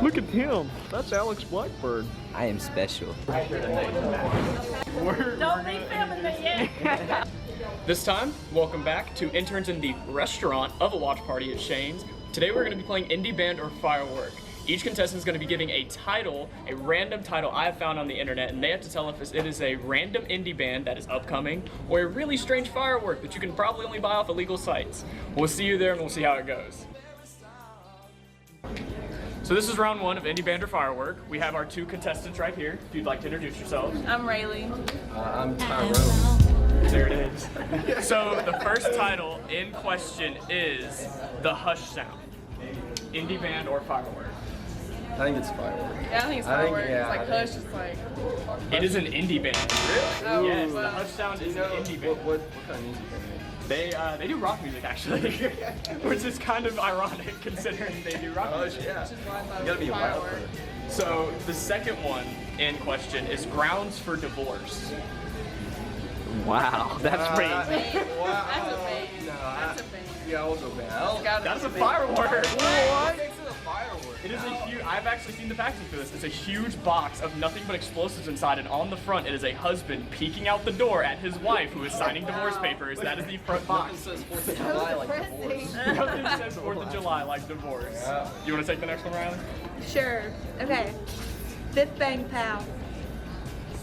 Look at him. That's Alex Blackbird. I am special. Don't be filming me yet. This time, welcome back to Interns in the Restaurant of a Watch Party at Shane's. Today we're going to be playing Indie Band or Firework. Each contestant is going to be giving a title, a random title I have found on the internet, and they have to tell if it is a random indie band that is upcoming or a really strange firework that you can probably only buy off illegal sites. We'll see you there and we'll see how it goes. So this is round one of Indie Band or Firework. We have our two contestants right here. If you'd like to introduce yourselves. I'm Rayleigh. I'm Tyrone. There it is. So the first title in question is The Hush Sound. Indie Band or Firework? I think it's Firework. Yeah, I think it's Firework. It's like Hush, it's like... It is an indie band. Really? Oh, Yes, well. The Hush Sound is an indie band. What kind of music are They do rock music actually, which is kind of ironic considering they do rock music. Yeah. Which is why I thought You it gotta was be wild Firework. for it. So the second one in question is Grounds for Divorce. Wow, that's crazy. Band. That's a band. No, That's a band. Yeah, I'll go band. That's a firework. What makes it a firework? It is a huge, I've actually seen the packaging for this. It's a huge box of nothing but explosives inside, and on the front it is a husband peeking out the door at his wife who is signing divorce papers. That is the front Nothing box. says 4th of July like divorce. Nothing says 4th of July like divorce. Yeah. You want to take the next one, Riley? Sure. Okay. Fifth Bang Pow.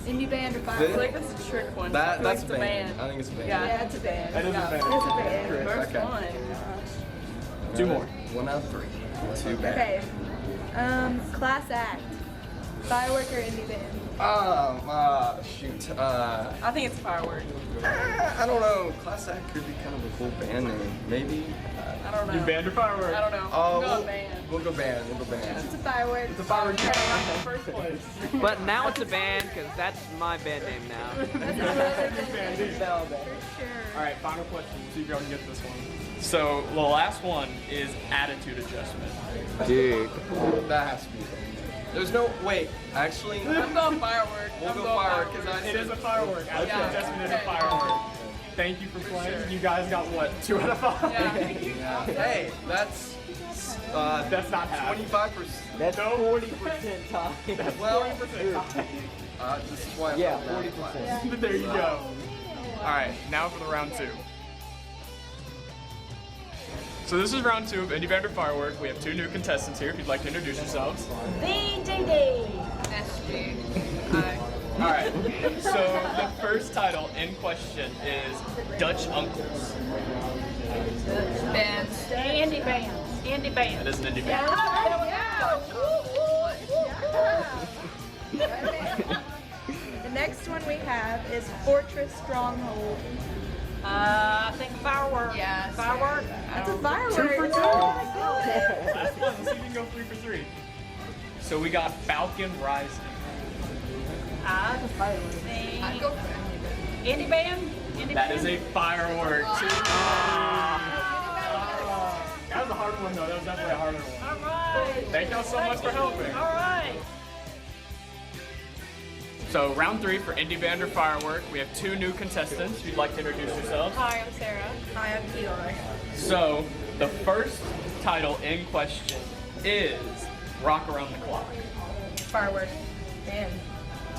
Indie band or I firework? feel like that's a trick one. I That's feel like a it's band. I think it's a band. Yeah. Yeah, it's a band. That is a band. It's a band. First Okay. one. Two more. 1 out of 3. 2 band. Okay. Class act. Firework or indie band? Shoot. I think it's Firework. I don't know. Class Act could be kind of a cool band name. Maybe. I don't know. You band or firework? I don't know. Oh, We'll go band. We'll go band. We'll go band. It's a firework. It's a firework. First place. But now it's a band because that's my band name now. For sure. Alright, final question. See if y'all can get this one. So, the last one is attitude adjustment. Dude. That has to be. There's no. Wait. Actually. I'm going Firework. We'll I'm go going Firework because I It said is a firework. Attitude Yeah. adjustment is a Okay. firework. Thank you for playing. sure. You guys got what? 2 out of 5? Yeah. Yeah. Hey, that's That's not half. 25%. That's No. 40% time. Well, 40%. this is why I'm Yeah, not 40%. There you go. Alright, now for the round 2. So this is round 2 of Indie Band or Firework. We have 2 new contestants here if you'd like to introduce yourselves. SG. Hi. Alright, so the first title in question is Dutch Uncles. Band. Indie band. Indie That band. is an indie band. The next one we have is Fortress Stronghold. I think Firework. Yes. Firework. That's a firework. 2 for 2. Oh my God. That's fun. Let's see if we can go 3 for 3. So we got Falcon Rising. I think. I'd go Indie band. Indie That band. is a firework. That was a hard one though. That was definitely a harder one. All right. Thank y'all so much for helping. All right. So round 3 for Indie Band or Firework. We have 2 new contestants. If you'd like to introduce yourselves. Hi, I'm Sarah. Hi, I'm Keelan. So the first title in question is Rock Around the Clock. Firework. Band.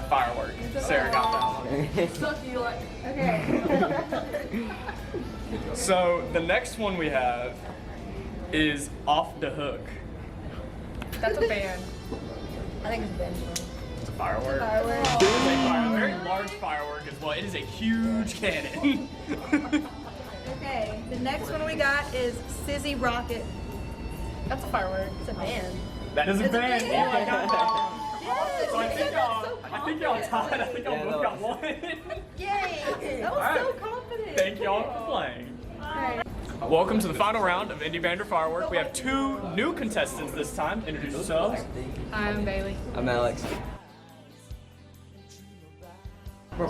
Firework. Sarah got that one. Suck you like. Okay. So the next one we have is Off the Hook. That's a band. I think it's band. It's a firework. Firework. It is a very large firework as well. It is a huge cannon. Okay. The next one we got is Sizzy Rocket. That's a firework. It's a band. That is a It's a band. band. Oh, I got that. Yes. So I think y'all tied. I think y'all both got one. Yay! That was so confident. Thank y'all for playing. Okay. Welcome to the final round of Indie Band or Firework. We have 2 new contestants this time. Introduce yourselves. Hi, I'm Bailey. I'm Alex.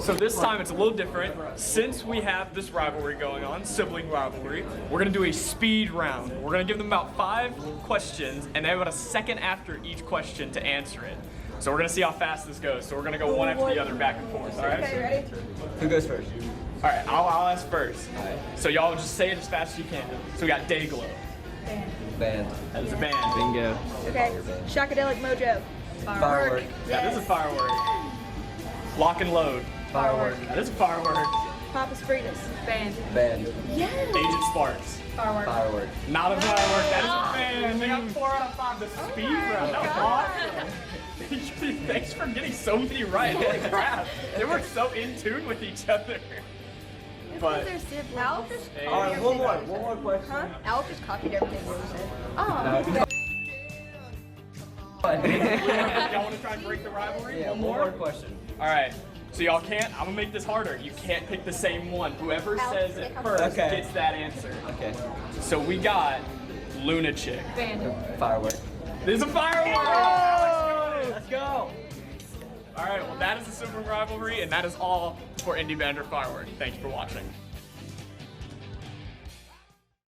So this time it's a little different. Since we have this rivalry going on, sibling rivalry, we're gonna do a speed round. We're gonna give them about 5 questions and they have about a second after each question to answer it. So we're gonna see how fast this goes. So we're gonna go one after the other back and forth, all right? Okay, ready? Who goes first? All right, I'll ask first. So y'all just say it as fast as you can. So we got Dayglow. Band. Band. That is a band. Bingo. Okay. Shockadelic Mojo. Firework. That is a firework. Lock and load. Firework. That is a firework. Papa's Fritas. Band. Band. Agent Sparks. Firework. Firework. Not a firework. That is a band. They got 4 out of 5. The speed round. That was awesome. Thanks for getting so many right. Holy crap. They were so in tune with each other. But They're siblings. All right, one more question. Huh? Alec just copied everything you said. Oh. y'all want to try and break the rivalry? Yeah, One one more? more question. All right. So y'all can't. I'm gonna make this harder. You can't pick the same one. Whoever says it first Okay. gets that answer. Okay. So we got Luna Chick. Band. Firework. There's a firework. Let's go. All right. Well, that is the sibling rivalry, and that is all for Indie Band or Firework. Thank you for watching.